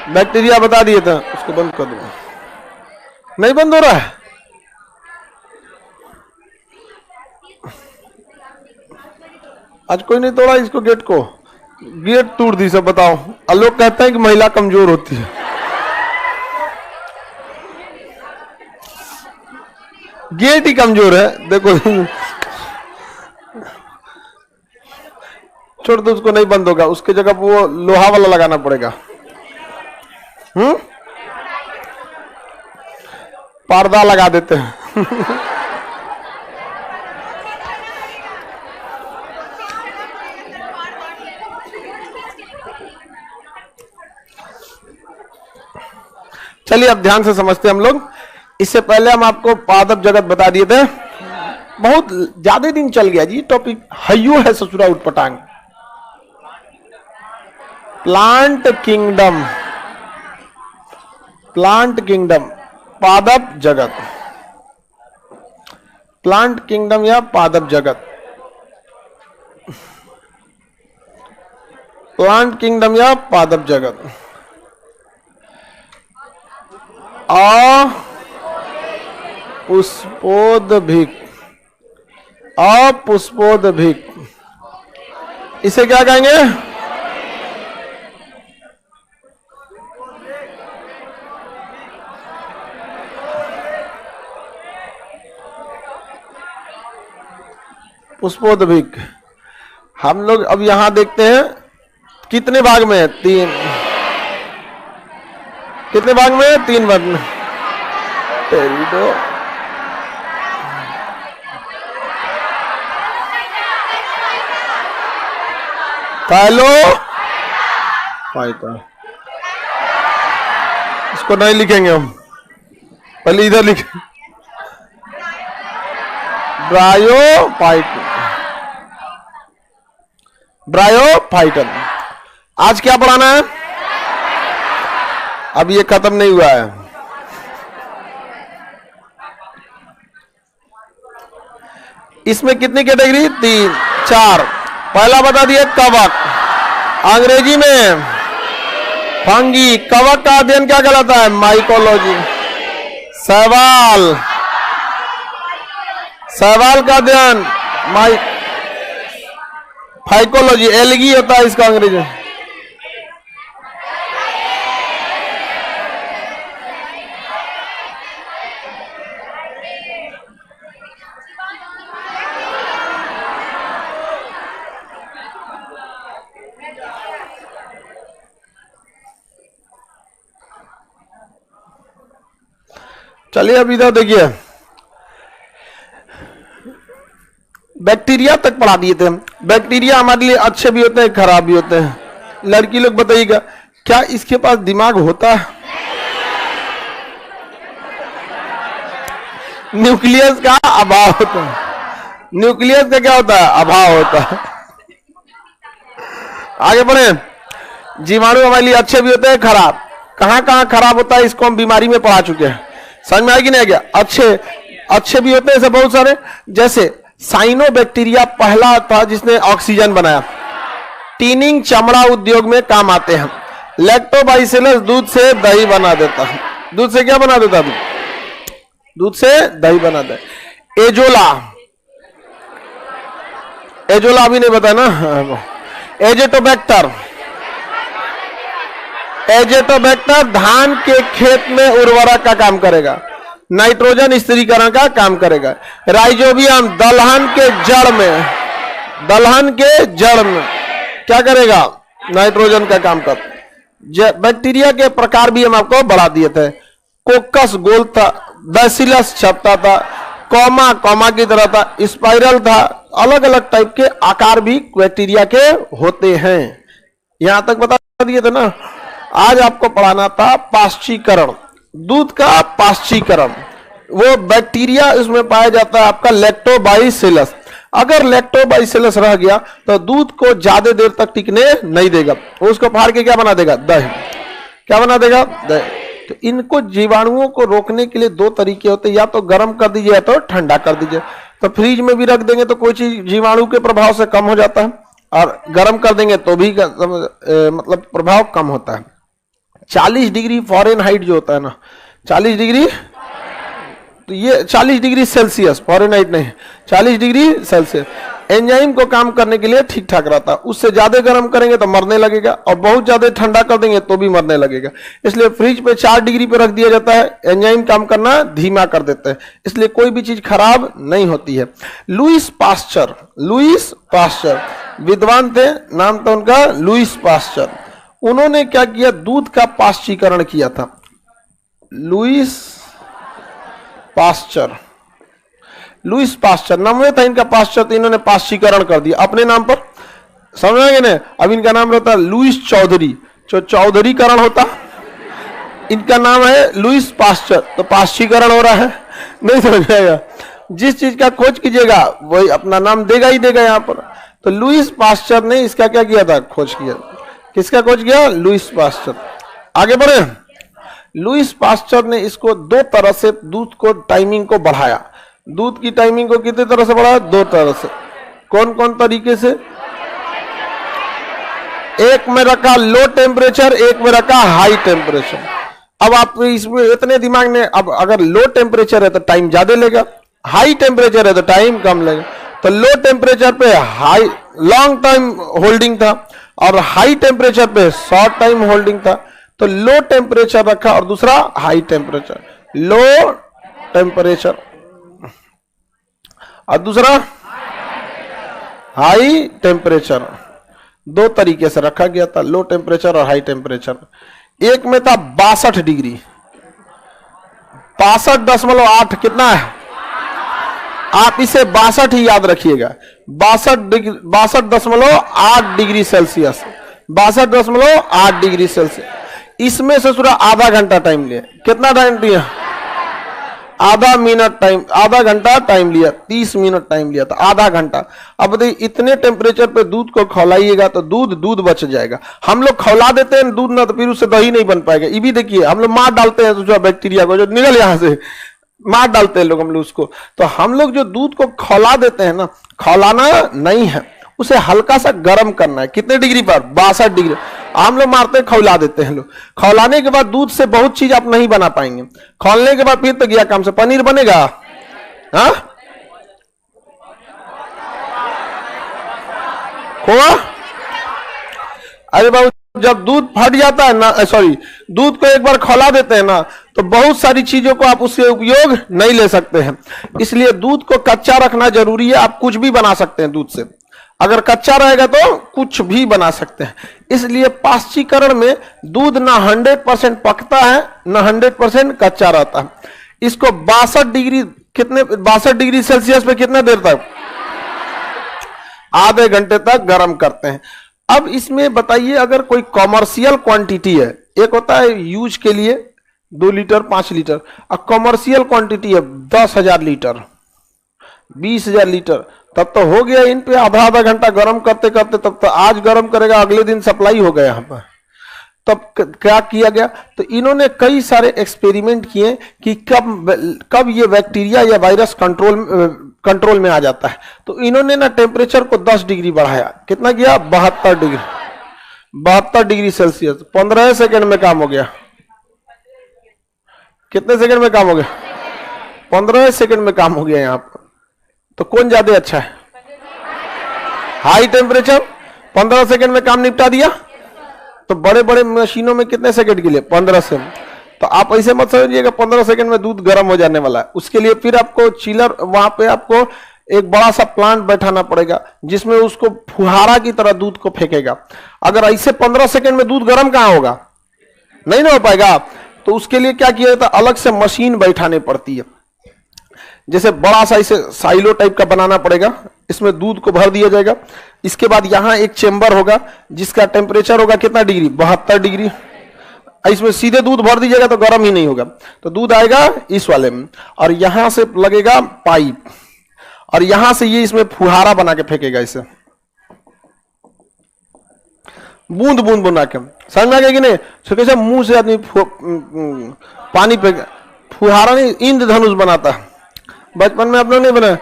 Bacteria बता दिए थे, उसको बंद कर दो। नहीं बंद हो रहा है। आज कोई नहीं तोड़ा इसको, गेट को, गेट तोड़ दी सब। बताओ, और लोग कहते हैं कि महिला कमजोर होती है। गेट ही कमजोर है, देखो। छोड़ दो उसको, नहीं बंद होगा, उसके जगह वो लोहा वाला लगाना पड़ेगा। पर्दा लगा देते हैं। चलिए अब ध्यान से समझते हैं हम लोग। इससे पहले हम आपको पादप जगत बता दिए थे, बहुत ज्यादा दिन चल गया जी टॉपिक। हयू है ससुरा उटपटांग। प्लांट किंगडम, प्लांट किंगडम, पादप जगत, प्लांट किंगडम या पादप जगत, प्लांट किंगडम या पादप जगत। अपुष्पोद्भिक, अपुष्पोद्भिक, इसे क्या कहेंगे? पुष्पोद्भिक। हम लोग अब यहां देखते हैं कितने भाग में है? 3। कितने भाग में है? 3 भाग में। टेरिडो, फाइलो, फाइटा। इसको नहीं लिखेंगे हम, पहले इधर लिखें। ब्रायोफाइटन, ब्रायोफाइटन। आज क्या पढ़ाना है? अब ये खत्म नहीं हुआ है। इसमें कितनी कैटेगरी? 3 4। पहला बता दिए कवक, अंग्रेजी में फंगी। कवक का अध्ययन क्या कहलाता है? माइकोलॉजी। शैवाल, शैवाल का अध्ययन फाइकोलॉजी। एलगी होता है इसका अंग्रेजी। चलिए अब इधर देखिए, बैक्टीरिया तक पढ़ा दिए थे। बैक्टीरिया हमारे लिए अच्छे भी होते हैं, खराब भी होते हैं। लड़की लोग बताइएगा, क्या इसके पास दिमाग होता है? न्यूक्लियस का अभाव होता है। न्यूक्लियस का क्या होता है? अभाव होता है। आगे बढ़े। जीवाणु हमारे लिए अच्छे भी होते हैं, खराब। कहां कहां खराब होता है इसको हम बीमारी में पढ़ा चुके हैं। समझ में आएगी नहीं आएगा? अच्छे भी होते हैं ऐसे बहुत सारे, जैसे साइनोबैक्टीरिया पहला था जिसने ऑक्सीजन बनाया। टीनिंग चमड़ा उद्योग में काम आते हैं। लैक्टोबाइसिलस दूध से दही बना देता है। दूध से क्या बना देता है? दूध से दही बना दे। एजोला, एजोला अभी नहीं बताया ना। एजेटोबैक्टर, एजेटोबैक्टर धान के खेत में उर्वरक का काम करेगा, नाइट्रोजन स्थिरीकरण का काम करेगा। राइजोबियम दलहन के जड़ में, दलहन के जड़ में क्या करेगा? नाइट्रोजन का काम कर। बैक्टीरिया के प्रकार भी हम आपको बढ़ा दिए थे। कोकस गोल था, बैसिलस छपता था, कॉमा की तरह था, स्पाइरल था। अलग अलग टाइप के आकार भी बैक्टीरिया के होते हैं। यहां तक बता दिए थे ना। आज आपको पढ़ाना था पाश्चीकरण, दूध का पाश्चीकरण। वो बैक्टीरिया इसमें पाया जाता है आपका लैक्टोबाइसिलस। अगर लैक्टोबाइसिलस रह गया तो दूध को ज्यादा देर तक टिकने नहीं देगा, वो उसको फाड़ के क्या बना देगा? दही। क्या बना देगा? दही। तो इनको जीवाणुओं को रोकने के लिए 2 तरीके होते हैं, या तो गर्म कर दीजिए या तो ठंडा कर दीजिए। तो फ्रिज में भी रख देंगे तो कोई चीज जीवाणु के प्रभाव से कम हो जाता है, और गर्म कर देंगे तो भी मतलब प्रभाव कम होता है। 40 डिग्री फ़ारेनहाइट जो होता है ना, 40 डिग्री, तो ये 40 डिग्री सेल्सियस, फ़ारेनहाइट नहीं, 40 डिग्री सेल्सियस एंजाइम को काम करने के लिए ठीक ठाक रहता है। उससे ज्यादा गर्म करेंगे तो मरने लगेगा, और बहुत ज्यादा ठंडा कर देंगे तो भी मरने लगेगा। इसलिए फ्रिज पे 4 डिग्री पे रख दिया जाता है, एंजाइम काम करना धीमा कर देते हैं, इसलिए कोई भी चीज खराब नहीं होती है। लुईस पास्चर, लुईस पास्चर विद्वान थे, नाम था उनका लुईस पास्चर। उन्होंने क्या किया, दूध का पाश्चीकरण किया था। लुईस पास्चर, लुईस पास्चर नाम था इनका, पास्चर, तो इन्होंने पाश्चीकरण कर दिया अपने नाम पर, समझ गए ना। अब इनका नाम रहता है लुईस चौधरी, जो चौधरीकरण होता, इनका नाम है लुईस पास्चर, तो पाश्चीकरण हो रहा है, नहीं समझ आएगा। जिस चीज का खोज कीजिएगा वही अपना नाम देगा ही देगा यहाँ पर। तो लुईस पास्चर ने इसका क्या किया था, खोज किया। किसका खोज किया, लुईस पास्चर। आगे बढ़े, लुईस पास्चर ने इसको 2 तरह से दूध को टाइमिंग को बढ़ाया। दूध की टाइमिंग को कितने तरह से बढ़ाया, 2 तरह से। कौन कौन तरीके से, एक में रखा लो टेम्परेचर, एक में रखा हाई टेम्परेचर। अब आप इसमें इतने दिमाग में, अब अगर लो टेम्परेचर है तो टाइम ज्यादा लेगा, हाई टेम्परेचर है तो टाइम कम लेगा। तो लो टेम्परेचर पे हाई लॉन्ग टाइम होल्डिंग था, और हाई टेम्परेचर पे शॉर्ट टाइम होल्डिंग था। तो लो टेम्परेचर रखा और दूसरा हाई टेम्परेचर, लो टेम्परेचर और दूसरा हाई टेम्परेचर। 2 तरीके से रखा गया था, लो टेम्परेचर और हाई टेम्परेचर। एक में था 62 डिग्री, 62.8 कितना है, आप इसे 62 ही याद रखिएगा, 62.8 डिग्री सेल्सियस, 62.8 डिग्री सेल्सियस। इसमें से पूरा आधा घंटा टाइम लिया। कितना टाइम लिया, आधा मिनट टाइम, आधा घंटा टाइम लिया, 30 मिनट टाइम लिया था, आधा घंटा। अब बताइए इतने टेम्परेचर पे दूध को खौलाइएगा तो दूध बच जाएगा। हम लोग खौला देते हैं दूध ना, तो फिर उससे दही नहीं बन पाएगा। ये भी देखिए, हम लोग मार डालते हैं जो बैक्टीरिया को, जो निकल यहां से मार डालते हैं लोग हम लोग उसको। तो हम लोग जो दूध को खौला देते हैं ना, खौलाना नहीं है, उसे हल्का सा गर्म करना है। कितने डिग्री पर, 62 डिग्री। हम लोग मारते हैं, खौला देते हैं लोग। खौलाने के बाद दूध से बहुत चीज आप नहीं बना पाएंगे। खौलने के बाद फिर तो गया काम से, पनीर बनेगा, हाँ, खोआ। अरे बाबू, जब दूध फट जाता है ना, सॉरी, दूध को एक बार खौला देते हैं ना, तो बहुत सारी चीजों को आप उससे उपयोग नहीं ले सकते हैं। इसलिए दूध को कच्चा रखना जरूरी है। आप कुछ भी बना सकते हैं दूध से, अगर कच्चा रहेगा तो कुछ भी बना सकते हैं। इसलिए पाश्चीकरण में दूध ना 100% पकता है, ना 100% कच्चा रहता है। इसको 62 डिग्री, कितने, 62 डिग्री सेल्सियस पे कितने देर तक, आधे घंटे तक गर्म करते हैं। अब इसमें बताइए, अगर कोई कॉमर्शियल क्वांटिटी है, एक होता है यूज के लिए 2 लीटर 5 लीटर, और कॉमर्शियल क्वांटिटी है 10,000 लीटर 20,000 लीटर, तब तो हो गया इन पे आधा घंटा गर्म करते करते। तब तो आज गर्म करेगा, अगले दिन सप्लाई हो गया यहाँ पर। तब क्या किया गया, तो इन्होंने कई सारे एक्सपेरिमेंट किए कि कब ये बैक्टीरिया या वायरस कंट्रोल में आ जाता है। तो इन्होंने ना टेम्परेचर को 10 डिग्री बढ़ाया। कितना किया, 72 डिग्री सेल्सियस। 15 सेकेंड में काम हो गया। कितने सेकंड में काम हो गया, 15 सेकंड में काम हो गया यहाँ पर। तो कौन ज्यादा अच्छा है, हाई टेम्परेचर 15 सेकंड में काम निपटा दिया। तो बड़े बड़े मशीनों में कितने सेकंड के लिए, 15 सेकंड। तो आप ऐसे मत समझिएगा 15 सेकंड में दूध गर्म हो जाने वाला है। उसके लिए फिर आपको चिलर, वहां पे आपको एक बड़ा सा प्लांट बैठाना पड़ेगा जिसमें उसको फुहारा की तरह दूध को फेंकेगा। अगर ऐसे 15 सेकंड में दूध गर्म कहां होगा, नहीं ना हो पाएगा। तो उसके लिए क्या किया जाता है, अलग से मशीन बैठानी पड़ती है। जैसे बड़ा सा इसे साइलो टाइप का बनाना पड़ेगा, इसमें दूध को भर दिया जाएगा। इसके बाद यहां एक चेंबर होगा जिसका टेम्परेचर होगा कितना डिग्री, 72 डिग्री। इसमें सीधे दूध भर दीजिएगा तो गर्म ही नहीं होगा, तो दूध आएगा इस वाले में, और यहां से लगेगा पाइप, और यहां से ये इसमें फुहारा बना के फेंकेगा, इसे बूंद बूंद बना के। समझ में आ गया कि नहीं। तो कैसे मुंह से आदमी पानी पे फुहारा नहीं, इंद्रधनुष बनाता है। बचपन में आप लोग नहीं बनाया,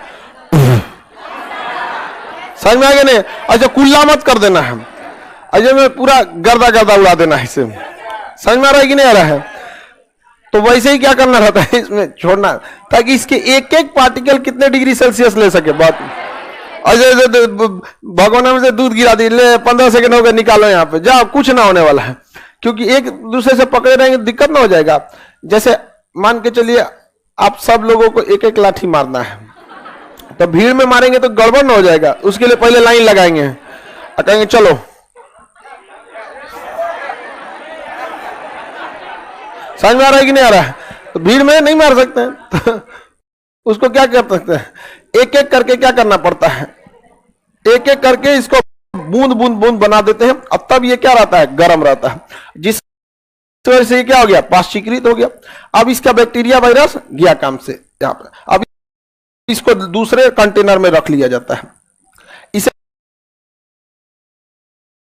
समझ में आ गया नहीं। अच्छा, कुल्ला मत कर देना है, अच्छा में पूरा गर्दा गर्दा उड़ा देना है इसे। समझ में आ रहा है कि नहीं आ रहा है? तो वैसे ही क्या करना रहता है इसमें, छोड़ना, ताकि इसके एक एक पार्टिकल कितने डिग्री सेल्सियस ले सके। बात भगवान में से दूध गिरा दी, ले 15 सेकंड हो गए, निकालो यहाँ पे, जाओ, कुछ ना होने वाला है, क्योंकि एक दूसरे से पकड़े रहेंगे दिक्कत ना हो जाएगा। जैसे मान के चलिए आप सब लोगों को एक एक लाठी मारना है, तो भीड़ में मारेंगे तो गड़बड़ ना हो जाएगा, उसके लिए पहले लाइन लगाएंगे और कहेंगे चलो, समझ में आ रहा है कि नहीं आ रहा है? तो भीड़ में नहीं मार सकते हैं, तो उसको क्या कर सकते हैं, एक एक करके क्या करना पड़ता है, एक एक करके इसको बूंद बूंद बूंद बना देते हैं। अब तब ये क्या रहता है, गर्म रहता है, जिस वजह से ये क्या हो गया, पाश्चीकृत हो गया। अब इसका बैक्टीरिया वायरस गया काम से यहाँ पे, अब इसको दूसरे कंटेनर में रख लिया जाता है। इसे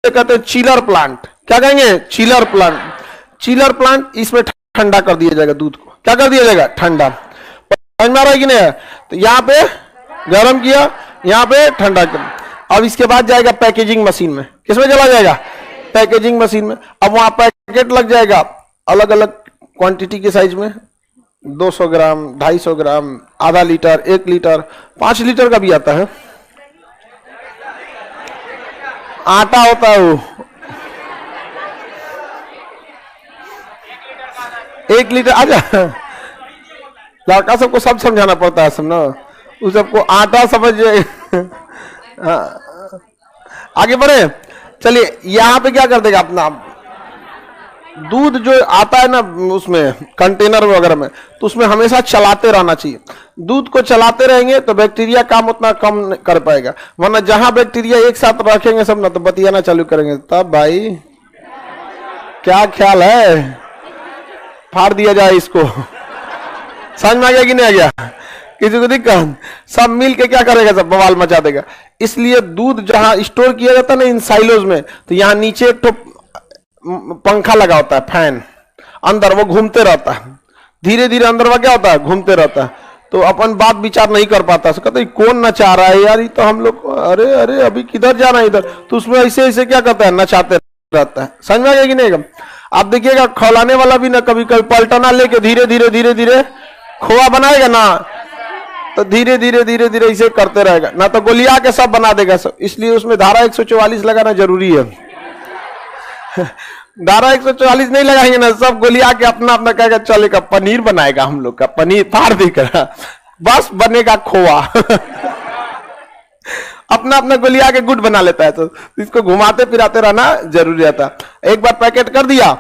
कहते हैं चिलर प्लांट। क्या कहेंगे, चिलर प्लांट। चिलर प्लांट, इसमें ठंडा कर दिया जाएगा दूध को, क्या कर दिया जाएगा, ठंडा। समझ में आ रहा है कि नहीं? तो यहाँ पे गर्म किया, यहाँ पे ठंडा कर। अब इसके बाद जाएगा पैकेजिंग मशीन में, किसमें चला जाएगा, पैकेजिंग मशीन में। अब वहां पैकेट लग जाएगा अलग अलग क्वांटिटी के साइज में, 200 ग्राम, 250 ग्राम, आधा लीटर, 1 लीटर, 5 लीटर का भी आता है। आटा होता है वो 1 लीटर। आजा, लड़का सबको सब समझाना पड़ता है, सब ना, उस सबको आटा समझ आगे बढ़े। चलिए यहाँ पे क्या कर देगा, अपना दूध जो आता है ना उसमें कंटेनर वगैरह में, तो उसमें हमेशा चलाते रहना चाहिए। दूध को चलाते रहेंगे तो बैक्टीरिया काम उतना कम कर पाएगा, वरना जहां बैक्टीरिया एक साथ रखेंगे सब ना, तो बतियाना चालू करेंगे, तब भाई क्या ख्याल है, फाड़ दिया जाए इसको। समझ में आ गया कि नहीं आ गया? किसी को दिक्कत, सब मिल के क्या करेगा, सब बवाल मचा देगा। इसलिए दूध जहां स्टोर किया जाता है ना इन साइलोज में, तो यहाँ नीचे एक तो पंखा लगा होता है, फैन, अंदर वो घूमते रहता है, धीरे धीरे अंदर वो क्या होता है, घूमते रहता है। तो अपन बात विचार नहीं कर पाता, कहते कौन नचा रहा है यार, ये तो हम लोग, अरे अरे अभी किधर जाना है इधर, तो उसमें ऐसे ऐसे क्या करता है, नचाते रहता है। समझ में आ गया कि नहीं? आप देखिएगा खौलाने वाला भी ना कभी कभी पलटना लेके धीरे धीरे धीरे धीरे खोआ बनाएगा ना, तो धीरे धीरे धीरे धीरे इसे करते रहेगा, ना तो गोलिया के सब बना देगा सब। इसलिए उसमें धारा 144 लगाना जरूरी है। धारा 144 नहीं लगाएंगे ना, सब गोलिया के अपना अपना कहेगा चलेगा, पनीर बनाएगा हम लोग का, पनीर फाड़ देगा, बस बनेगा खोआ। अपना अपना गोलिया के गुट बना लेता है, तो इसको घुमाते फिराते रहना जरूरी रहता है। एक बार पैकेट कर दिया,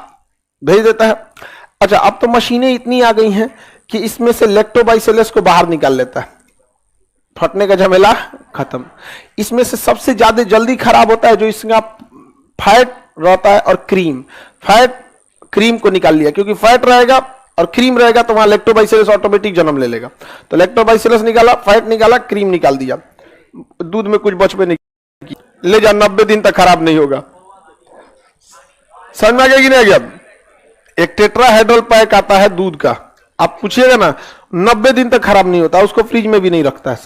भेज देता है। अच्छा, अब तो मशीनें इतनी आ गई हैं कि इसमें से लैक्टोबाइसिलस को बाहर निकाल लेता है, फटने का झमेला खत्म। इसमें से सबसे ज्यादा जल्दी खराब होता है जो इसका फैट रहता है और क्रीम। फैट क्रीम को निकाल लिया, क्योंकि फैट रहेगा और क्रीम रहेगा तो वहां लैक्टोबाइसिलस ऑटोमेटिक जन्म ले लेगा। तो लैक्टोबाइसिलस निकाला, फैट निकाला, क्रीम निकाल दिया, दूध में कुछ बच पे नहीं, ले जा, 90 दिन तक खराब नहीं होगा। समझ में आ गया कि नहीं आ गया? एक टेट्राहेड्रल पैक आता है दूध का, आप पूछिएगा ना, 90 दिन तक खराब नहीं होता, उसको फ्रिज में भी नहीं रखता है,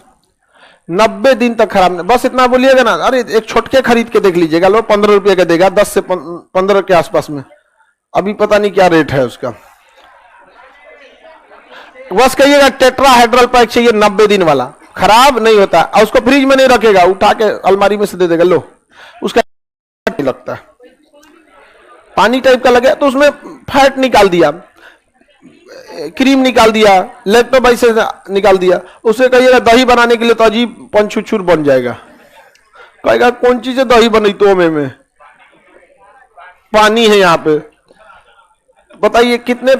90 दिन तक खराब नहीं। बस इतना बोलिएगा ना, अरे एक छोटके खरीद के देख लीजिएगा, लो 15 रुपए का देगा, 10 से 15 के आसपास में, अभी पता नहीं क्या रेट है उसका। बस कहिएगा टेट्राहेड्रल पैक चाहिए 90 दिन वाला, खराब नहीं होता, और उसको फ्रिज में नहीं रखेगा, उठा के अलमारी में से दे देगा, लो, उसका नहीं लगता, पानी टाइप का लगे, तो उसमें फैट निकाल दिया, क्रीम निकाल दिया, लैक्टोबाइसिलस निकाल दिया। उसे कहिएगा दही बनाने के लिए तो अजीब पंचुचुर बन जाएगा, कहेगा कौन चीज से दही बनी, तो में पानी है यहाँ पे, बताइए कितने।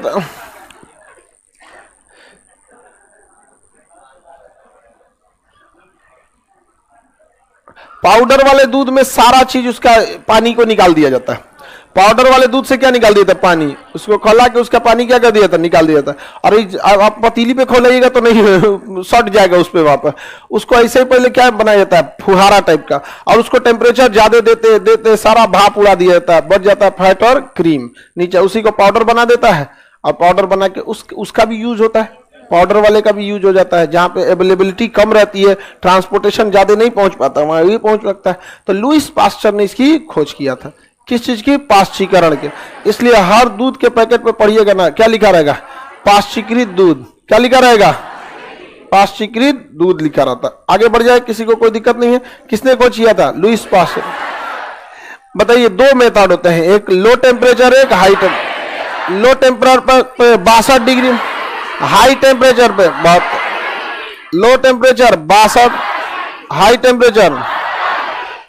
पाउडर वाले दूध में सारा चीज उसका पानी को निकाल दिया जाता है। पाउडर वाले दूध से क्या निकाल दिया था, पानी, उसको खौला के उसका पानी क्या कर दिया था, निकाल दिया था। अरे आप पतीली पे खोलाइएगा तो नहीं, सट जाएगा उस पे वापस। उसको ऐसे ही पहले क्या बनाया जाता है, फुहारा टाइप का, और उसको टेम्परेचर ज्यादा देते देते सारा भाप उड़ा दिया जाता है, बच जाता है फैट और क्रीम नीचे, उसी को पाउडर बना देता है। और पाउडर बना के उसका भी यूज होता है, पाउडर वाले का भी यूज हो जाता है, जहां पे अवेलेबिलिटी कम रहती है, ट्रांसपोर्टेशन ज्यादा नहीं पहुंच पाता, वहां भी पहुंच सकता है। तो लुईस पास्चर ने इसकी खोज किया था। किस चीज की? पाश्चीकरण के। इसलिए हर दूध के पैकेट पे पढ़िएगा ना, क्या लिखा रहेगा? पाश्चीकृत दूध। क्या लिखा रहेगा? पाश्चीकृत दूध लिखा रहता। आगे बढ़ जाए, किसी को कोई दिक्कत नहीं है। किसने को किया था? Lewis pasture. बताइए, दो मेथड होते हैं, एक लो टेम्परेचर, एक हाई टेम्परेचर। लो टेम्परेचर पर 62 डिग्री, हाई टेम्परेचर पे लो टेम्परेचर 62, हाई टेम्परेचर,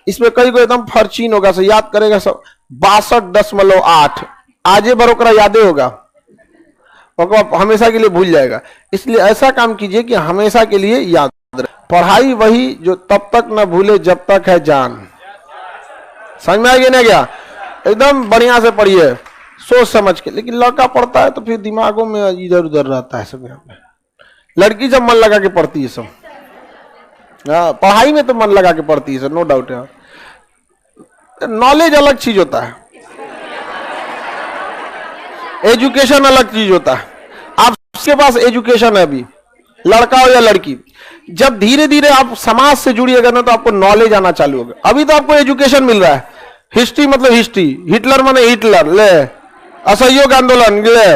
इसमें कई को एकदम फर्चीन होगा, सब याद करेगा सब 62.8। आजे बरोकरा यादे होगा, हमेशा के लिए भूल जाएगा। इसलिए ऐसा काम कीजिए कि हमेशा के लिए याद रहे। पढ़ाई वही जो तब तक न भूले जब तक है जान। समझ में आएगी ना? क्या एकदम बढ़िया से पढ़िए, सोच समझ के। लेकिन लड़का पढ़ता है तो फिर दिमागों में इधर उधर रहता है सब। यहाँ पे लड़की जब मन लगा के पढ़ती है सब, पढ़ाई में तो मन लगा के पढ़ती है सर, नो डाउट है। नॉलेज अलग चीज होता है, एजुकेशन अलग चीज होता है। आपके पास एजुकेशन है अभी, लड़का हो या लड़की, जब धीरे धीरे आप समाज से जुड़िएगा ना तो आपको नॉलेज आना चालू होगा। अभी तो आपको एजुकेशन मिल रहा है। हिस्ट्री मतलब हिस्ट्री, हिटलर माने हिटलर, ले असहयोग आंदोलन, ले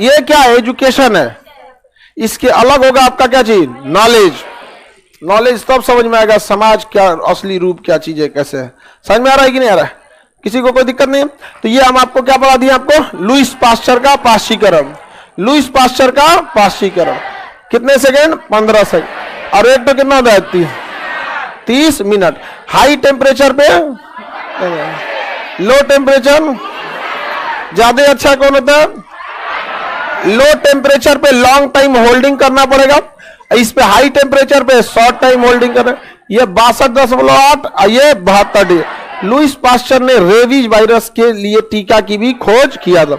ये क्या एजुकेशन है। इसके अलग होगा आपका क्या चीज? नॉलेज। नॉलेज तब समझ में आएगा समाज क्या असली रूप क्या चीज है, कैसे है। समझ में आ रहा है कि नहीं आ रहा है? किसी को कोई दिक्कत नहीं है? तो ये हम आपको क्या पढ़ा दिया? आपको लुईस पास्चर का पाश्चीकरण। लुईस पास्चर का पाश्चीकरण कितने सेकेंड? 15 सेकेंड। और एक तो कितना होता है? 30 मिनट। हाई टेम्परेचर पे, लो टेम्परेचर ज्यादा अच्छा कौन होता है? लो टेम्परेचर पे लॉन्ग टाइम होल्डिंग करना पड़ेगा, इस पे हाई टेम्परेचर पे शॉर्ट टाइम होल्डिंग करना। ये 62.8, ये 72। लुईस पास्चर ने रेबीज वायरस के लिए टीका की भी खोज किया था।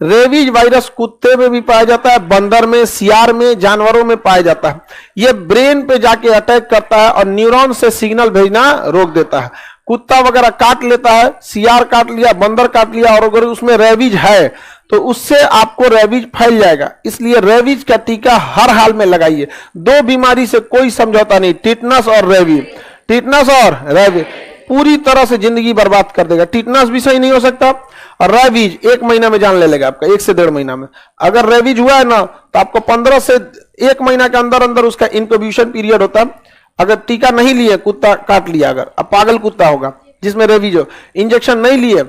रेबीज वायरस कुत्ते में भी पाया जाता है, बंदर में, सियार में, जानवरों में पाया जाता है। यह ब्रेन पे जाके अटैक करता है और न्यूरॉन से सिग्नल भेजना रोक देता है। कुत्ता वगैरह काट लेता है, सियार काट लिया, बंदर काट लिया, और अगर उसमें रेबीज है तो उससे आपको रेबीज फैल जाएगा। इसलिए रेबीज का टीका हर हाल में लगाइए। दो बीमारी से कोई समझौता नहीं, टिटनस और रेबीज। टिटनस और रेबीज पूरी तरह से जिंदगी बर्बाद कर देगा। टिटनस भी सही नहीं हो सकता, और रेबीज 1 महीना में जान ले लेगा आपका, 1 से 1.5 महीना में। अगर रेबीज हुआ है ना तो आपको 15 से 1 महीना के अंदर अंदर उसका इंक्यूबेशन पीरियड होता है। अगर टीका नहीं लिए, कुत्ता काट लिया, अगर अब पागल कुत्ता होगा जिसमें रेबीज हो, इंजेक्शन नहीं लिए,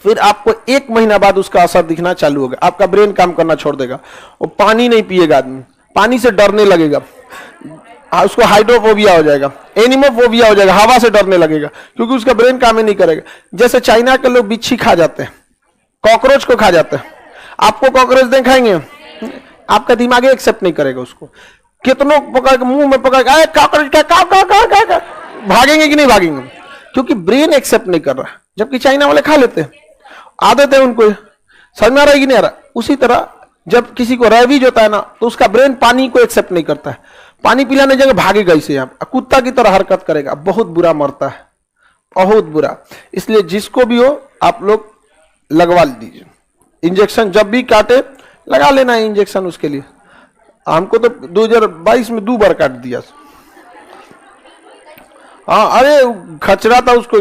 फिर आपको 1 महीना बाद उसका असर दिखना चालू होगा। आपका ब्रेन काम करना छोड़ देगा, वो पानी नहीं पिएगा आदमी, पानी से डरने लगेगा, उसको हाइड्रोफोबिया हो जाएगा, एनिमोफोबिया हो जाएगा, हवा से डरने लगेगा, क्योंकि उसका ब्रेन काम ही नहीं करेगा। जैसे चाइना के लोग बिच्छी खा जाते हैं, कॉकरोच को खा जाते हैं, आपको कॉकरोच दिखाएंगे, आपका दिमाग एक्सेप्ट नहीं करेगा उसको। कितनों पकड़ के मुंह में पकड़ के कॉकरोच का भागेंगे कि नहीं भागेंगे? क्योंकि ब्रेन एक्सेप्ट नहीं कर रहा। जबकि चाइना वाले खा लेते हैं, आदत है उनको। समझ में आ रहा है कि नहीं आ रहा? उसी तरह जब किसी को रेबीज होता है ना तो उसका ब्रेन पानी को एक्सेप्ट नहीं करता है, पानी पिलाने जगह भागेगा इसे, यहाँ कुत्ता की तरह हरकत करेगा, बहुत बुरा मरता है, बहुत बुरा। इसलिए जिसको भी हो आप लोग लगवा दीजिए इंजेक्शन, जब भी काटे लगा लेना है इंजेक्शन उसके लिए। हमको तो 2022 में 2 बार काट दिया। हाँ, अरे खचरा था उसको,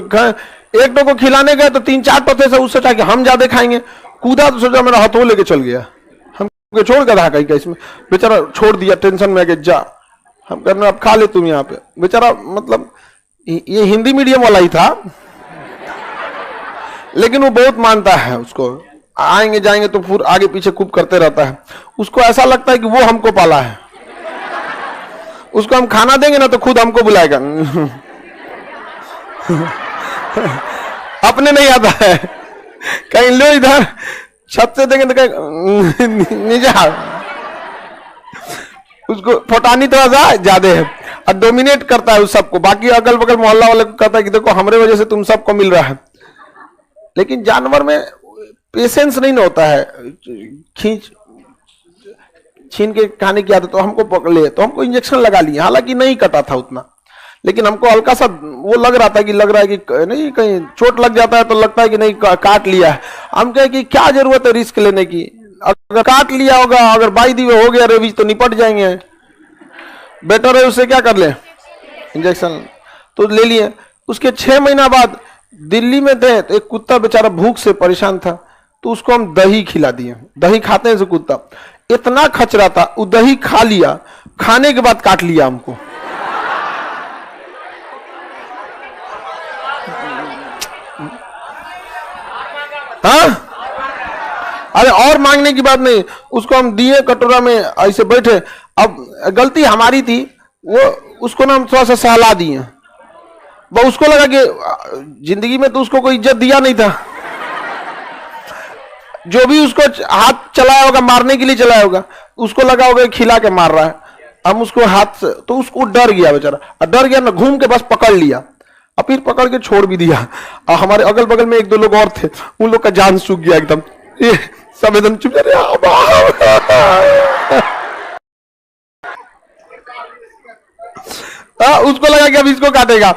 एक दो को खिलाने गए तो 3-4 पत्ते से उससे सोचा कि हम ज्यादा खाएंगे, कूदा तो सोचा मेरा हाथों लेके चल गया, हमको छोड़ कर रहा कहीं इसमें, बेचारा छोड़ दिया, टेंशन में आ गया, जा हम करना अब खा ले तुम यहाँ पे। बेचारा मतलब ये हिंदी मीडियम वाला ही था, लेकिन वो बहुत मानता है उसको, आएंगे जाएंगे तो फिर आगे पीछे खूब करते रहता है। उसको ऐसा लगता है कि वो हमको पाला है, उसको हम खाना देंगे ना तो खुद हमको बुलाएगा। अपने नहीं आता है, कहीं लो इधर छत से देंगे तो कहीं नीचे, उसको फोटानी थोड़ा ज्यादा है और डोमिनेट करता है उस सबको। बाकी अगल बगल मोहल्ला वाले को कहता है कि देखो हमारे वजह से तुम सबको मिल रहा है। लेकिन जानवर में पेशेंस नहीं ना होता है, खींच छीन के खाने की आदत। तो हमको पकड़ ले तो हमको इंजेक्शन लगा लिए, हालांकि नहीं कटा था उतना, लेकिन हमको हल्का सा वो लग रहा था कि नहीं कहीं चोट लग जाता है तो लगता है कि नहीं काट लिया है। हम कहे कि क्या जरूरत है रिस्क लेने की, अगर काट लिया होगा, अगर बाई दी हो गया रेबीज तो निपट जाएंगे, बेटर है उससे क्या कर ले इंजेक्शन। तो ले लिए। उसके 6 महीना बाद दिल्ली में थे तो एक कुत्ता बेचारा भूख से परेशान था, तो उसको हम दही खिला दिए। दही खाते हैं जो कुत्ता, इतना खचरा था, वो दही खा लिया, खाने के बाद काट लिया हमको। हाँ, अरे और मांगने की बात नहीं, उसको हम दिए कटोरा में, ऐसे बैठे। अब गलती हमारी थी, वो उसको ना हम थोड़ा सा सहला दिए। वो उसको लगा कि जिंदगी में तो उसको कोई इज्जत दिया नहीं था, जो भी उसको हाथ चलाया होगा मारने के लिए चलाया होगा, उसको लगा होगा खिला के मार रहा है। हम उसको हाथ से, तो उसको डर गया बेचारा, डर गया ना, घूम के बस पकड़ लिया और फिर पकड़ के छोड़ भी दिया। और हमारे अगल बगल में एक दो लोग और थे, उन लोग का जान सूख गया एकदम, ये सब एकदम चुप जा उसको लगा कि अब इसको काटेगा।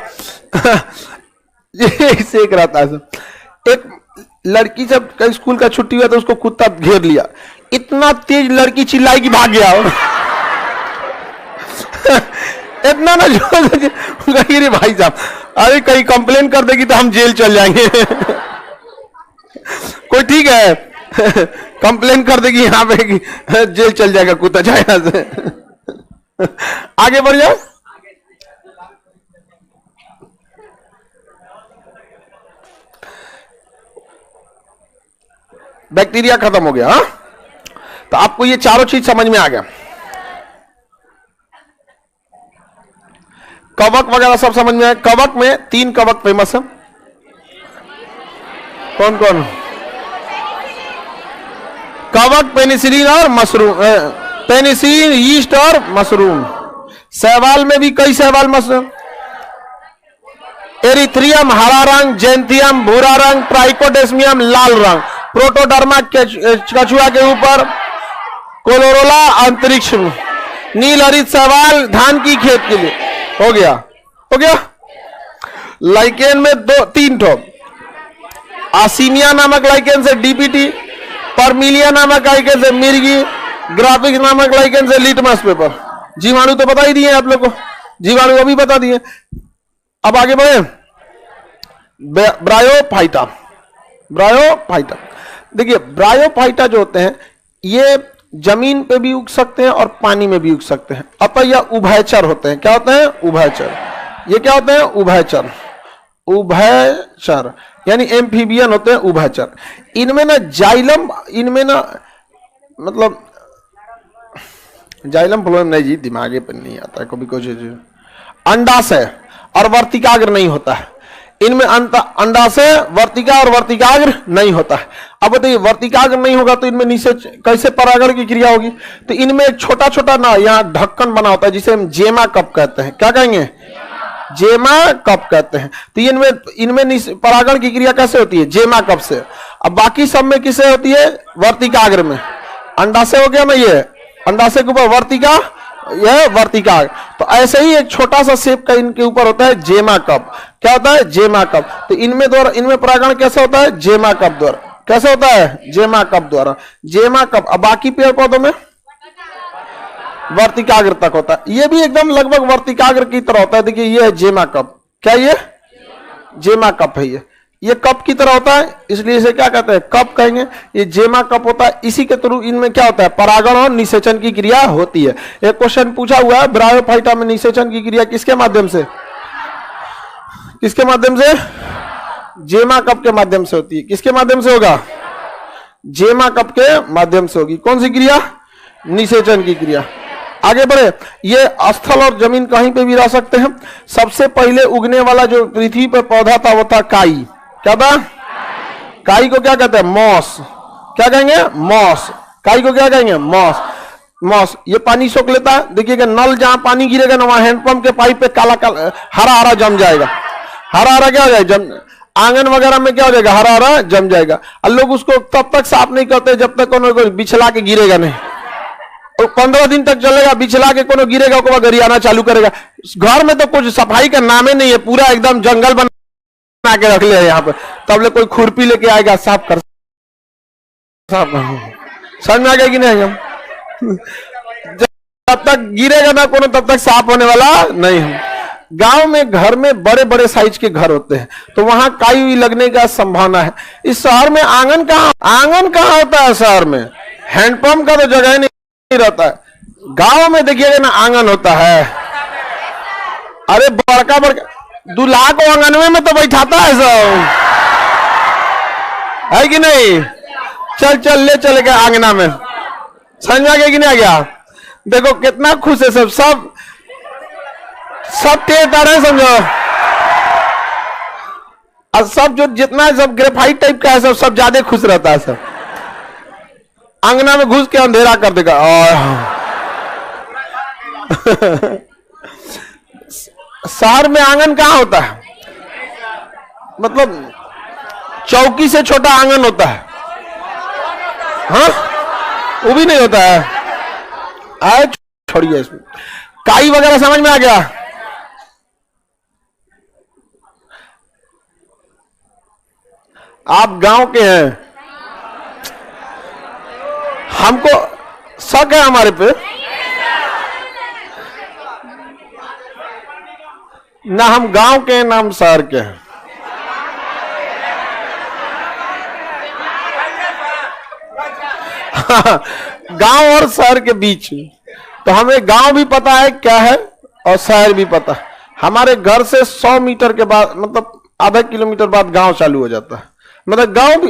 ये सेक रहा था। एक लड़की जब स्कूल का छुट्टी हुआ तो उसको कुत्ता घेर लिया, इतना तेज लड़की चिल्लाई कि भाग गया। इतना ना जो भाई साहब, अरे कहीं कंप्लेन कर देगी तो हम जेल चल जाएंगे। कोई ठीक है, कंप्लेन कर देगी यहाँ पे, जेल चल जाएगा कुत्ता, चाइना से। आगे बढ़ जाओ। बैक्टीरिया खत्म हो गया। हा? तो आपको ये चारों चीज समझ में आ गया, कवक वगैरह सब समझ में आया। कवक में 3 कवक फेमस है, कौन कौन? कवक, पेनिसिलिन और मशरूम, पेनिसिलिन, यीस्ट और मशरूम। शैवाल में भी कई शैवाल मशरूम, एरिथ्रियम हरा रंग, जेंथियम भूरा रंग, ट्राइकोडेस्मियम लाल रंग, प्रोटोडर्मा कछुआ के ऊपर, कोलोरोला अंतरिक्ष में, नील हरित शैवाल धान की खेत के लिए। हो गया, हो गया। लाइकेन में 3 ठो, आसिनिया नामक लाइकेन से डीपीटी, परमिलिया नामक लाइकेन से मिर्गी, ग्राफिक्स नामक लाइकेन से लिटमस पेपर। जीवाणु तो बता ही दिए आप लोग को, जीवाणु अभी बता दिए। अब आगे बढ़े, ब्रायोफाइटा। ब्रायोफाइटा, देखिए ब्रायोफाइटा जो होते हैं ये जमीन पे भी उग सकते हैं और पानी में भी उग सकते हैं, अतः यह उभयचर होते हैं। क्या होते हैं? उभयचर। ये क्या होते हैं? उभयचर। उभयचर यानी एम्फीबियन होते हैं, उभयचर। इनमें ना जाइलम, इनमें ना मतलब जाइलम फ्लोएम नहीं जी, दिमागे पर नहीं आता है कभी कुछ। अंडाशय और वर्तिकाग्र नहीं होता है इनमें, अंडाशय, वर्तिका और वर्तिकाग्र नहीं होता है। अब बताइए वर्तिकाग्र नहीं होगा तो इनमें नीचे कैसे परागण की क्रिया होगी? तो इनमें एक छोटा छोटा ना यहाँ ढक्कन बना होता है जिसे हम जेमा कप कहते हैं। क्या कहेंगे? जेमा कप कहते हैं। तो इनमें परागण की क्रिया कैसे होती है? जेमा कप से। अब बाकी सब में किससे होती है? वर्तिकाग्र में। अंडाशय हो गया ना, ये अंडाशय के ऊपर वर्तिका, यह वर्तिका। तो ऐसे ही एक छोटा सा शेप का इनके ऊपर होता है जेमा कप। क्या होता है? जेमा कप। तो इनमें परागण कैसे होता है? जेमा कप द्वारा। कैसे होता है? जेमा कप द्वारा। जेमा कप। अब बाकी पेड़ पौधों में वर्तिकाग्र तक होता है। ये भी एकदम लगभग वर्तिकाग्र की तरह होता है। देखिए ये है जेमा कप। क्या ये? जेमा कप है। ये कप की तरह होता है, इसलिए इसे क्या कहते हैं? कप कहेंगे। ये जेमा कप होता है। इसी के थ्रू इनमें क्या होता है? परागण और निषेचन की क्रिया होती है। एक क्वेश्चन पूछा हुआ है, ब्रायोफाइटा में निषेचन की क्रिया किसके माध्यम से? किसके माध्यम से? जेमा कप के माध्यम से होती है। किसके माध्यम से होगा? जेमा कप के माध्यम से होगी। कौन सी क्रिया? निषेचन की क्रिया। आगे बढ़े। ये स्थल और जमीन कहीं पे भी रह सकते हैं। सबसे पहले उगने वाला जो पृथ्वी पर पौधा था वो था काई। क्या था? काई को क्या कहते हैं? मॉस। क्या कहेंगे? मॉस। काई को क्या कहेंगे? मॉस। मॉस। ये पानी सोख लेता है। देखिएगा नल जहां पानी गिरेगा ना वहां हैंडपंप के पाइप पे काला काला हरा हरा जम जाएगा। हरा हरा क्या हो जाएगा? जम। आंगन वगैरह में क्या हो जाएगा? हरा हरा जम जाएगा। और लोग उसको तब तक साफ नहीं करते जब तक कोई बिछला के गिरेगा नहीं। 15 दिन तक चलेगा, बिछला के कोनो गिरेगा को गरियाना चालू करेगा। घर में तो कुछ सफाई का नाम ही नहीं है, पूरा एकदम जंगल बना के रख ले यहाँ पे। तब ले कोई खुरपी लेके आएगा साफ कर। समझ में आ गया कि नहीं? हम जब तक गिरेगा ना कोनो तब तक साफ होने वाला नहीं है। गांव में घर में बड़े बड़े साइज के घर होते हैं, तो वहां काई हुई लगने का संभावना है। इस शहर में आंगन कहाँ होता है? शहर में हैंडपंप का तो जगह नहीं रहता है। गांव में देखिएगा ना, आंगन होता है। अरे बड़का दूल्हा को आंगन में तो बैठाता है सब, है कि नहीं? चल ले चलेगा आंगना में, समझ में आ गया कि नहीं आ गया? देखो कितना खुश है सब टेढ़ है, समझो। और सब जो जितना सब ग्रेफाइट टाइप का है सब ज्यादा खुश रहता है। सब आंगना में घुस के अंधेरा कर देगा। शहर में आंगन कहाँ होता है? मतलब चौकी से छोटा आंगन होता है। हाँ, वो भी नहीं होता है। आए छोड़िए इसमें। काई वगैरह समझ में आ गया? आप गांव के हैं, हमको शक है हमारे पे, ना हम गांव के हैं ना हम शहर के हैं। गांव और शहर के बीच, तो हमें गांव भी पता है क्या है और शहर भी पता है। हमारे घर से 100 मीटर के बाद, मतलब आधा किलोमीटर बाद गांव चालू हो जाता है। मतलब गांव भी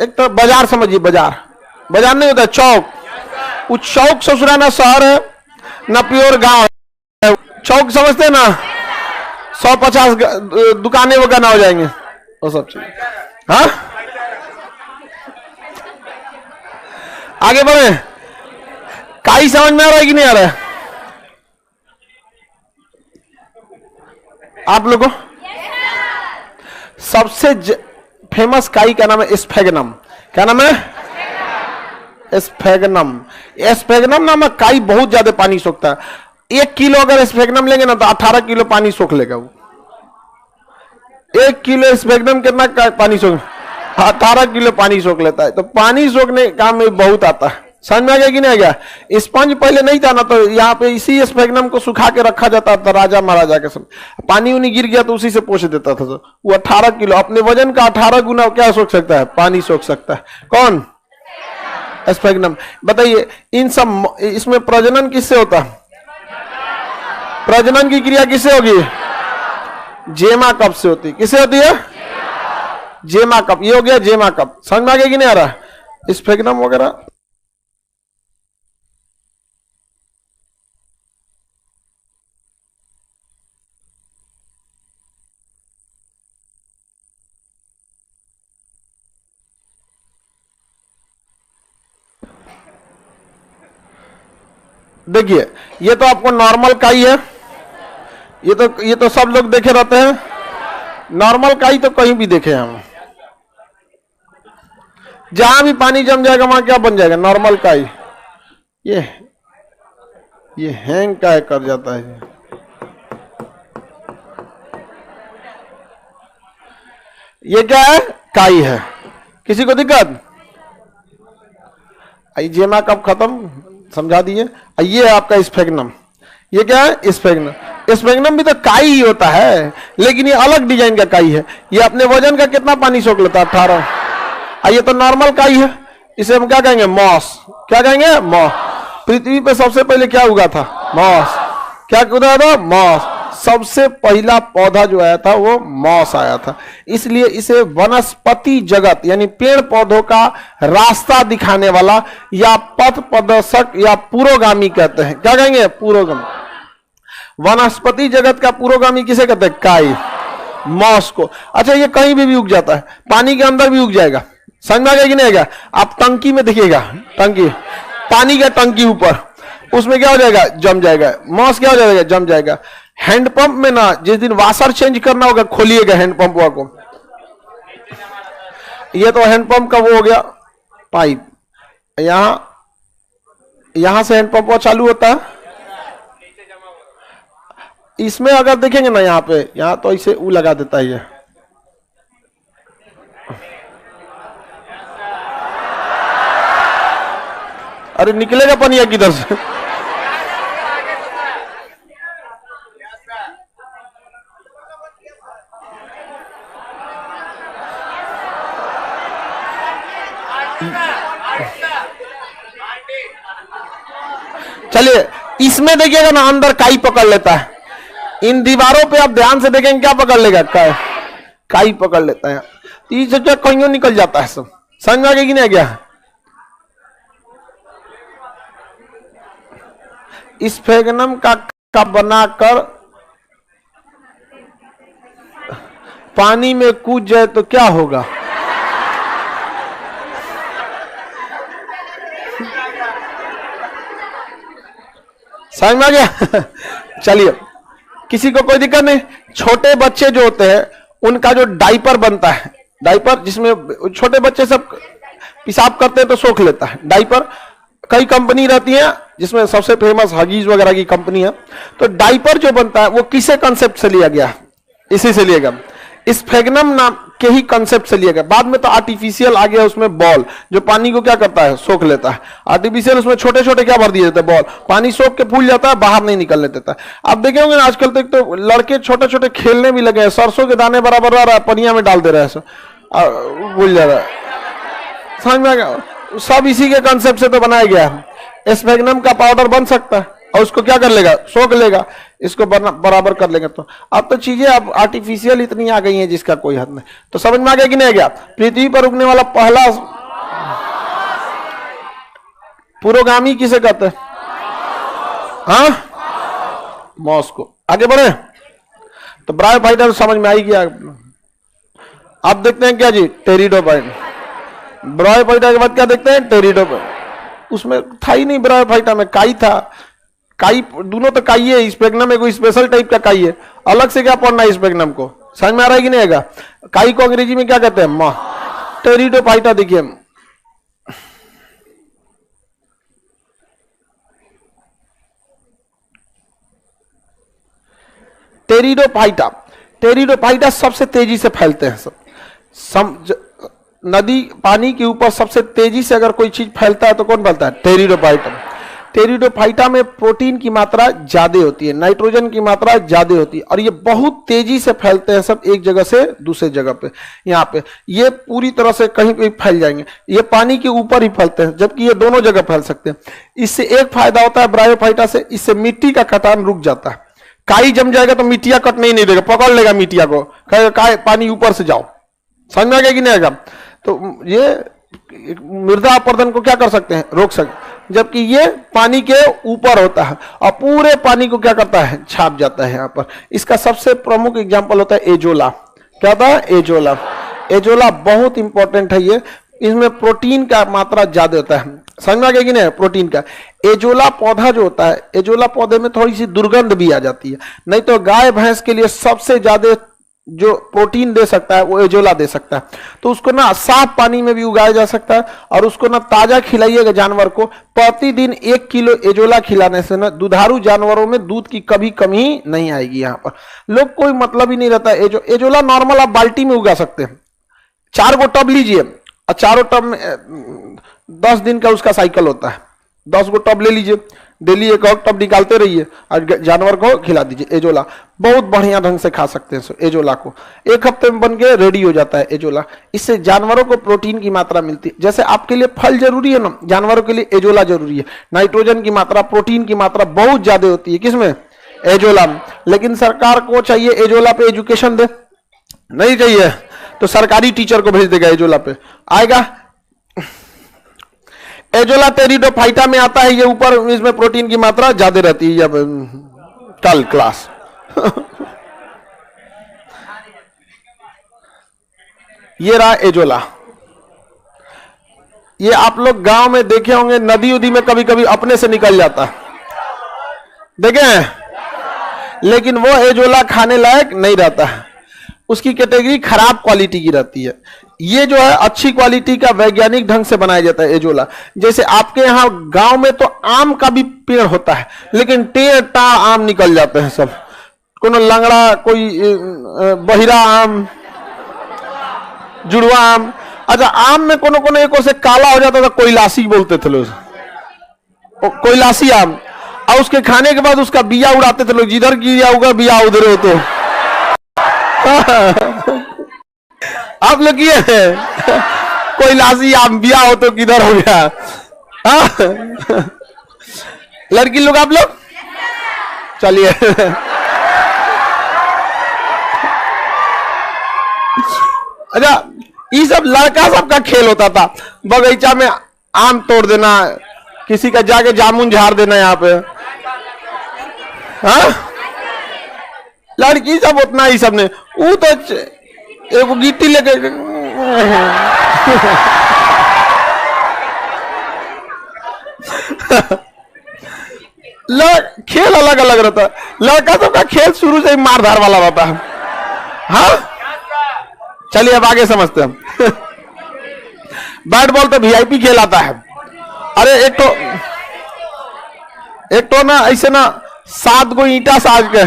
एक तो बाजार समझिए, बाजार नहीं होता, चौक। उस चौक ससुराना शहर है ना, प्योर गांव है। चौक समझते हैं ना, 150 दुकानें वगैरह हो जाएंगे वो सब चीज। हाँ, आगे बढ़े। काई समझ में आ रहा है कि नहीं आ रहा है आप लोगों को? सबसे फेमस काई का नाम है स्फेगनम। क्या नाम है? स्फेगनम नामक काई बहुत ज्यादा पानी सोखता है। 1 किलो अगर स्फेगनम लेंगे ना तो 18 किलो पानी सोख लेगा वो। 1 किलो स्फेगनम कितना पानी सोख? 18 किलो पानी सोख लेता है। तो पानी सोखने काम में बहुत आता है। समझ में आ गया कि नहीं आ गया? स्पंज पहले नहीं था ना, तो यहाँ पे इसी स्फेगनम को सुखा के रखा जाता था राजा महाराजा के समय। पानी उनी गिर गया तो उसी से पोंछ देता था। तो वो 18 किलो अपने वजन का 18 गुना क्या सोख सकता है? पानी सोख सकता है। कौन? स्फेगनम। बताइए इसमें प्रजनन किससे होता है? प्रजनन की क्रिया किससे होगी? जेमा कप से होती है। किससे होती है? जेमा कप। ये हो गया जेमा कप। समझ में आ गया कि नहीं आ रहा? स्फेगनम वगैरह देखिए, ये तो आपको नॉर्मल काई है। ये तो सब लोग देखे रहते हैं। नॉर्मल काई तो कहीं भी देखे हम, जहां भी पानी जम जाएगा वहां क्या बन जाएगा? नॉर्मल काई। ये हैंग का कर जाता है। ये क्या है? काई है। किसी को दिक्कत? जेमा कब खत्म समझा दिए। ये है आपका स्फेगनम। ये क्या है? स्फेगनम भी तो काई ही होता है, लेकिन ये अलग डिजाइन का काई है। ये अपने वजन का कितना पानी सोख लेता है? 18। ये तो नॉर्मल काई है। इसे हम क्या कहेंगे? मॉस। क्या कहेंगे? मॉस। पृथ्वी पे सबसे पहले क्या उगा था? मॉस। क्या उगा था? मॉस। सबसे पहला पौधा जो आया था वो मॉस आया था। इसलिए इसे वनस्पति जगत यानी पेड़ पौधों का रास्ता दिखाने वाला या पथ प्रदर्शक या पुरोगामी कहते हैं। क्या कहेंगे? पुरोगामी। वनस्पति जगत का पुरोगामी किसे कहते हैं? काई, मॉस को। अच्छा, ये कहीं भी उग जाता है, पानी के अंदर भी उग जाएगा। समझ में आ गया कि नहीं आएगा? आप टंकी में देखिएगा, टंकी, पानी का टंकी ऊपर, उसमें क्या हो जाएगा? जम जाएगा। मॉस क्या हो जाएगा? जम जाएगा। हैंडपंप में ना जिस दिन वाशर चेंज करना होगा, खोलिएगा हैंडपंप को। ये तो हैंडपंप का वो हो गया पाइप। यहां से हैंडपंप चालू होता है। इसमें अगर देखेंगे ना, यहां तो इसे ऊ लगा देता है ये। अरे निकलेगा पनिया किधर से? चलिए इसमें देखिएगा ना, अंदर काई पकड़ लेता है। इन दीवारों पे आप ध्यान से देखेंगे क्या पकड़ लेगा, काई पकड़ लेता है। ये जगह कहीं निकल जाता है सब। समझ में आ गया कि नहीं आ गया? स्फेगनम का बनाकर पानी में कूद जाए तो क्या होगा? समझ में आ गया? चलिए, किसी को कोई दिक्कत नहीं। छोटे बच्चे जो होते हैं उनका जो डाइपर बनता है, डाइपर जिसमें छोटे बच्चे सब पेशाब करते हैं तो सोख लेता है डाइपर। कई कंपनी रहती है जिसमें सबसे फेमस हगीज वगैरह की कंपनी है। तो डाइपर जो बनता है वो किसे कंसेप्ट से लिया गया? इसी से लिया गया, स्फेगनम नाम के ही कंसेप्ट से लिया गया। बाद में तो आर्टिफिशियल आ गया उसमें बॉल, जो पानी को क्या करता है, सोख लेता है। आर्टिफिशियल उसमें छोटे छोटे क्या भर दिए जाते हैं, बॉल, पानी सोख के फूल जाता है, बाहर नहीं निकलने देता। आप देखे होंगे ना आजकल तक तो लड़के छोटे छोटे खेलने भी लगे हैं, सरसों के दाने बराबर आ रहा है, पनिया में डाल दे रहे हैं, भूल जा रहा है। समझ में आ गया? सब इसी के कंसेप्ट से तो बनाया गया है। स्फेगनम का पाउडर बन सकता है और उसको क्या कर लेगा, सोख लेगा, इसको बराबर कर लेंगे। तो अब तो चीजें अब आर्टिफिशियल इतनी आ गई हैं जिसका कोई हद नहीं। तो समझ में आ गया कि नहीं आ गया? पृथ्वी पर उगने वाला पहला पुरोगामी किसे कहते हैं? हाँ, मॉस्को। आगे बढ़े तो ब्रायोफाइटा समझ में आई गया। अब देखते हैं क्या जी, टेरिडोफाइट। ब्रायोफाइटा के बाद क्या देखते हैं, टेरिडोफाइट। उसमें था ही नहीं ब्रायोफाइटा में, काई था। काई दोनों तो काई है, स्फेगनम में कोई स्पेशल टाइप का काई है। अलग से क्या पढ़ना है स्फेगनम को? समझ में आ रहा है कि नहीं आएगा? काई को अंग्रेजी में क्या कहते हैं, मां। टेरिडोफाइटा देखिए, टेरिडोफाइटा, टेरिडोफाइटा सबसे तेजी से फैलते हैं सब। नदी पानी के ऊपर सबसे तेजी से अगर कोई चीज फैलता है तो कौन फैलता है, टेरिडोफाइटा। टेरिडोफाइटा में प्रोटीन की मात्रा ज्यादा होती है, नाइट्रोजन की मात्रा ज्यादा होती है, और ये बहुत तेजी से फैलते हैं सब, एक जगह से दूसरे जगह पे। यहाँ पे ये पूरी तरह से कहीं कहीं फैल जाएंगे। ये पानी के ऊपर ही फैलते हैं, जबकि ये दोनों जगह फैल सकते हैं। इससे एक फायदा होता है ब्रायोफाइटा से, इससे मिट्टी का कटान रुक जाता है। काई जम जाएगा तो मिट्टिया कटने ही नहीं देगा, पकड़ लेगा मिट्टिया को, कहेगा पानी ऊपर से जाओ। समझ में आ गया कि नहीं आएगा? तो ये मृदा अपरदन को क्या कर सकते हैं, रोक सकते। जबकि ये पानी के ऊपर होता है और पूरे पानी को क्या करता है, छाप जाता है यहाँ पर। इसका सबसे प्रमुख एग्जांपल होता है एजोला। क्या होता है, एजोला। एजोला बहुत इंपॉर्टेंट है ये, इसमें प्रोटीन का मात्रा ज्यादा होता है। समझ में आ गया कि नहीं, प्रोटीन का। एजोला पौधा जो होता है, एजोला पौधे में थोड़ी सी दुर्गंध भी आ जाती है, नहीं तो गाय भैंस के लिए सबसे ज्यादा जो प्रोटीन दे सकता है वो एजोला दे सकता है। तो उसको ना साफ पानी में भी उगाया जा सकता है, और उसको ना ताजा खिलाइएगा जानवर को। प्रतिदिन 1 किलो एजोला खिलाने से ना दुधारू जानवरों में दूध की कभी कमी नहीं आएगी। यहाँ पर लोग कोई मतलब ही नहीं रहता। एजोला नॉर्मल आप बाल्टी में उगा सकते हैं। 4 गो टब लीजिए और चारों टब में 10 दिन का उसका साइकिल होता है। 10 गो टब ले लीजिए, डेली एक और टब निकालते रहिए और जानवर को खिला दीजिए। एजोला बहुत बढ़िया ढंग से खा सकते हैं एजोला को। 1 हफ्ते में बन के रेडी हो जाता है एजोला। इससे जानवरों को प्रोटीन की मात्रा मिलती है। जैसे आपके लिए फल जरूरी है ना, जानवरों के लिए एजोला जरूरी है। नाइट्रोजन की मात्रा, प्रोटीन की मात्रा बहुत ज्यादा होती है किसमें, एजोला में। लेकिन सरकार को चाहिए एजोला पे एजुकेशन दे, नहीं चाहिए तो सरकारी टीचर को भेज देगा एजोला पे, आएगा। एजोला टेरिडोफाइटा में आता है, ये ऊपर इसमें प्रोटीन की मात्रा ज्यादा रहती है। कल क्लास ये रहा एजोला। ये आप लोग गांव में देखे होंगे, नदी उदी में कभी कभी अपने से निकल जाता है, देखे हैं? लेकिन वो एजोला खाने लायक नहीं रहता है, उसकी कैटेगरी खराब क्वालिटी की रहती है। ये जो है अच्छी क्वालिटी का वैज्ञानिक ढंग से बनाया जाता है एजोला। जैसे आपके यहाँ गांव में तो आम का भी पेड़ होता है, लेकिन टेढ़ टाढ़ आम निकल जाते हैं सब, कोनो लंगड़ा, कोई बहिरा आम, जुड़वा आम। अच्छा, आम में कोनो कोनो एक से काला हो जाता था, कोयलासी बोलते थे लोग, कोयलासी आम। और उसके खाने के बाद उसका बिया उड़ाते थे लोग, जिधर गिरा होगा बिया उधर हो। तो आप लोग ये कोयलासी आम बिया हो तो किधर हो गया। लड़की लोग आप लोग चलिए। अच्छा, ये सब लड़का सबका खेल होता था। बगीचा में आम तोड़ देना, किसी का जाके जामुन झाड़ देना यहाँ पे। हाँ, लड़की सब उतना ही सब ने, वो तो एक गिट्टी लेके खेल अलग अलग रहता है। लड़का सबका खेल शुरू से ही मार धार वाला रहता है। हाँ, चलिए अब आगे समझते हैं। बैट बॉल तो वीआईपी खेल आता है। अरे एक तो ना ऐसे ना 7 गो ईंटा साज के,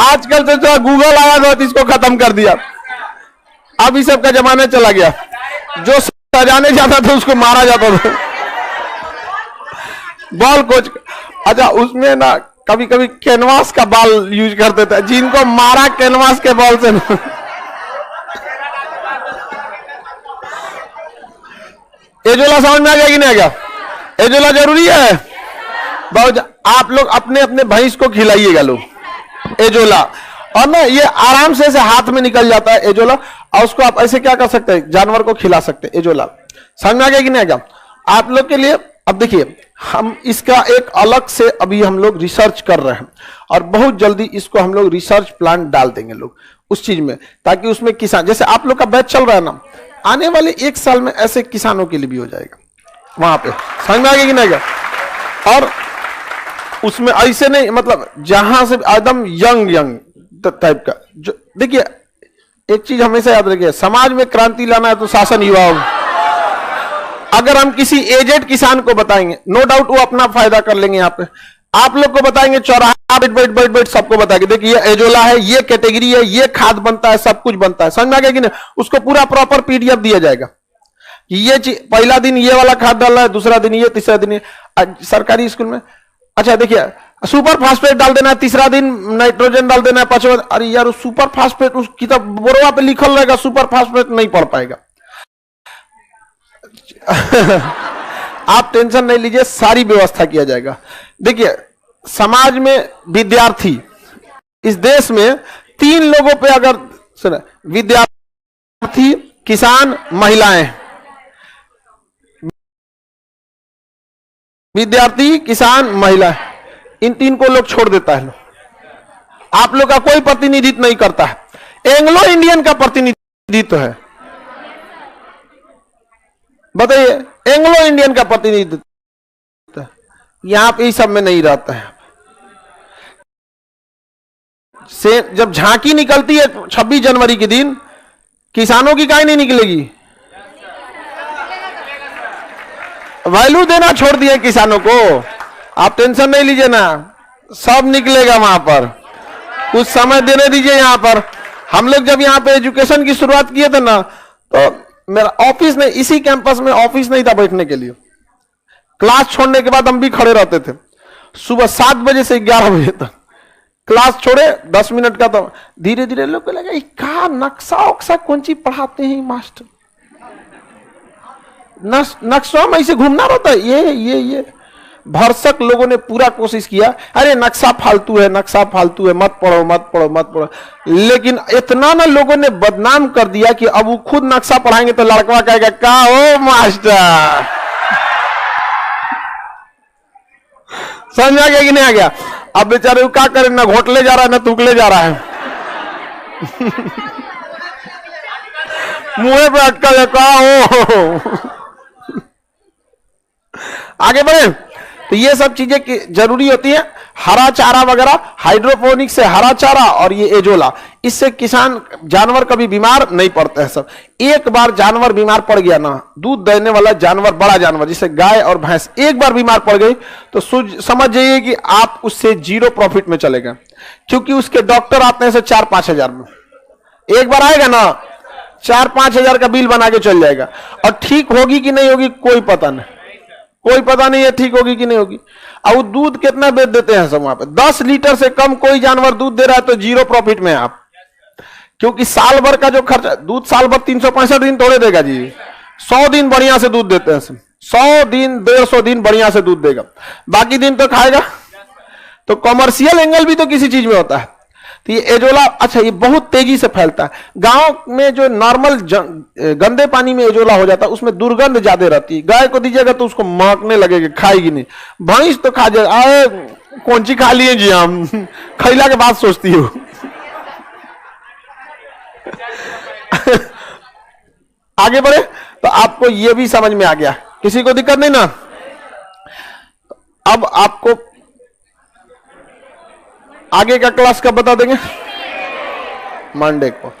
आजकल तो जो गूगल आया तो इसको खत्म कर दिया। अब इस सब का जमाना चला गया। जो सजाने जाता था उसको मारा जाता था। बॉल कोच, अच्छा उसमें ना कभी कभी कैनवास का बॉल यूज करते थे, जिनको मारा कैनवास के बॉल से। एजोला समझ में आ गया कि नहीं आ गया? एजोला जरूरी है। बहुत आप लोग अपने अपने भैंस को खिलाइएगा लोग एजोला, और ना ये आराम से ऐसे हाथ में निकल जाता है एजोला, और उसको आप ऐसे क्या कर सकते हैं, जानवर को खिला सकते हैं एजोला। समझ में आ गया कि नहीं आ गया आप लोग के लिए? अब देखिए, हम इसका एक अलग से अभी हम लोग रिसर्च कर रहे हैं, और बहुत जल्दी इसको हम लोग रिसर्च प्लान डाल देंगे लोग उस चीज में, ताकि उसमें किसान, जैसे आप लोग का बैच चल रहा है ना, आने वाले 1 साल में ऐसे किसानों के लिए भी हो जाएगा वहां पे। समझ में आ गया कि नहीं आ गया? और उसमें ऐसे नहीं, मतलब जहां से एकदम यंग टाइप का, जो देखिए एक चीज हमेशा याद रखिए, समाज में क्रांति लाना है तो शासन युवा हो। अगर हम किसी एजेड किसान को बताएंगे, नो डाउट वो अपना फायदा कर लेंगे। यहाँ पे आप लोग को बताएंगे, चौराहा बैठ सबको बताएंगे, देखिए ये एजोला है, ये कैटेगरी है, ये खाद बनता है, सब कुछ बनता है। समझ में आ गया कि नहीं? उसको पूरा प्रॉपर पीडीएफ दिया जाएगा कि ये पहला दिन ये वाला खाद डालना है, दूसरा दिन ये, तीसरा दिन ये। सरकारी स्कूल में अच्छा देखिए, सुपर फास्फेट डाल देना है, तीसरा दिन नाइट्रोजन डाल देना है, पांचवा। अरे यार, वो सुपर फास्फेट उस किताब बोरवा पे लिखल रहेगा, सुपर फास्फेट नहीं पढ़ पाएगा। आप टेंशन नहीं लीजिए, सारी व्यवस्था किया जाएगा। देखिए, समाज में विद्यार्थी, इस देश में 3 लोगों पे अगर सुना, विद्यार्थी, किसान, महिलाएं, विद्यार्थी, किसान, महिला, इन 3 को लोग छोड़ देता है। आप लोग का कोई प्रतिनिधित्व नहीं करता है। एंग्लो इंडियन का प्रतिनिधित्व है, बताइए, एंग्लो इंडियन का प्रतिनिधित्व यहां पे इस सब में नहीं रहता है। से जब झांकी निकलती है 26 जनवरी के दिन, किसानों की काहे नहीं निकलेगी? वैल्यू देना छोड़ दिए किसानों को। आप टेंशन नहीं लीजिए ना, सब निकलेगा वहां पर। कुछ समय देने दीजिए। यहाँ पर हम लोग जब यहाँ पे एजुकेशन की शुरुआत किए थे ना, तो मेरा ऑफिस नहीं, इसी कैंपस में ऑफिस नहीं था बैठने के लिए। क्लास छोड़ने के बाद हम भी खड़े रहते थे, सुबह 7 बजे से 11 बजे तक। क्लास छोड़े 10 मिनट का, तो धीरे धीरे लोग को लगा क्या नक्शा उक्सा कौन चीज पढ़ाते हैं मास्टर, नक्शा में ऐसे घूमना रहता है। ये भरसक लोगों ने पूरा कोशिश किया, अरे नक्शा फालतू है, नक्शा फालतू है, मत पढ़ो मत पढ़ो मत पढ़ो। लेकिन इतना ना लोगों ने बदनाम कर दिया कि अब वो खुद नक्शा पढ़ाएंगे तो लड़का कहेगा का ओ मास्टर। समझ आ गया कि नहीं आ गया? अब बेचारे क्या करें, ना घोटले जा रहा है ना तुकले जा रहा है। मुंह पे अटका का हो। आगे बढ़े तो ये सब चीजें जरूरी होती हैं। हरा चारा वगैरह, हाइड्रोपोनिक से हरा चारा और ये एजोला, इससे किसान जानवर कभी बीमार नहीं पड़ते हैं। सब एक बार जानवर बीमार पड़ गया ना, दूध देने वाला जानवर, बड़ा जानवर जैसे गाय और भैंस, एक बार बीमार पड़ गई तो समझ जाइए कि आप उससे 0 प्रॉफिट में चलेगा, क्योंकि उसके डॉक्टर आते हैं 4-5 हजार में। एक बार आएगा ना 4-5 हजार का बिल बना के चल जाएगा, और ठीक होगी कि नहीं होगी कोई पता नहीं, कोई पता नहीं है ठीक होगी कि नहीं होगी। और वो दूध कितना बेच देते हैं सब वहां पे, 10 लीटर से कम कोई जानवर दूध दे रहा है तो 0 प्रॉफिट में आप, क्योंकि साल भर का जो खर्चा, दूध साल भर 365 दिन थोड़े देगा जी, 100 दिन बढ़िया से दूध देते हैं, 100 दिन 150 दिन बढ़िया से दूध देगा, बाकी दिन तो खाएगा। तो कमर्शियल एंगल भी तो किसी चीज में होता है। तो ये एजोला, अच्छा ये बहुत तेजी से फैलता है। गांव में जो नॉर्मल गंदे पानी में एजोला हो जाता है उसमें दुर्गंध ज्यादा रहती है। गाय को दीजिएगा तो उसको महकने लगेगा, खाएगी नहीं। भैंस तो खा जाएगा, आए कौन सी खा लिए जी हम, खैला के बाद सोचती हो। आगे बढ़े तो आपको ये भी समझ में आ गया, किसी को दिक्कत नहीं ना। अब आपको आगे का क्लास कब बता देंगे? मंडे को।